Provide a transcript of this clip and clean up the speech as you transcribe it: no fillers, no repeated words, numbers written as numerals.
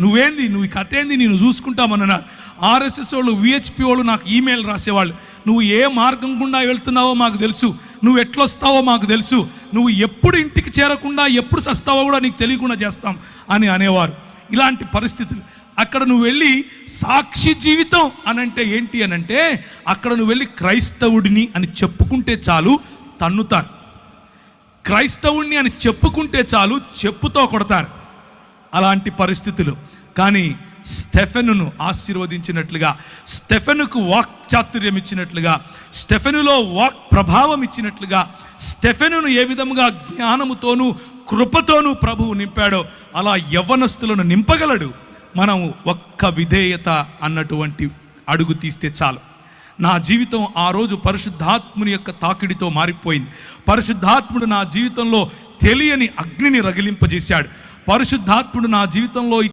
నువ్వు ఈ కథ ఏంది, నేను చూసుకుంటామన్నారు. ఆర్ఎస్ఎస్ వాళ్ళు, విహెచ్పి వాళ్ళు నాకు ఈమెయిల్ రాసేవాళ్ళు, నువ్వు ఏ మార్గం గుండా వెళ్తున్నావో మాకు తెలుసు, నువ్వు ఎట్లొస్తావో మాకు తెలుసు, నువ్వు ఎప్పుడు ఇంటికి చేరకుండా ఎప్పుడు సస్తావో కూడా నీకు తెలియకుండా చేస్తాం అని అనేవారు. ఇలాంటి పరిస్థితులు. అక్కడ నువ్వు వెళ్ళి సాక్షి జీవితం అనంటే ఏంటి అనంటే, అక్కడ నువ్వు వెళ్ళి క్రైస్తవుడిని అని చెప్పుకుంటే చాలు తన్నుతారు, క్రైస్తవుడిని అని చెప్పుకుంటే చాలు చెప్పుతో కొడతారు. అలాంటి పరిస్థితులు. కానీ స్టెఫెనును ఆశీర్వదించినట్లుగా, స్టెఫెనుకు వాక్ చాతుర్యం ఇచ్చినట్లుగా, స్టెఫెనులో వాక్ ప్రభావం ఇచ్చినట్లుగా, స్టెఫెనును ఏ విధముగా జ్ఞానముతోనూ కృపతోనూ ప్రభువు నింపాడో అలా యవ్వనస్తులను నింపగలడు. మనం ఒక్క విధేయత అన్నటువంటి అడుగు తీస్తే చాలు. నా జీవితం ఆ రోజు పరిశుద్ధాత్ముని యొక్క తాకిడితో మారిపోయింది. పరిశుద్ధాత్ముడు నా జీవితంలో తెలియని అగ్నిని రగిలింపజేశాడు. పరిశుద్ధాత్ముడు నా జీవితంలో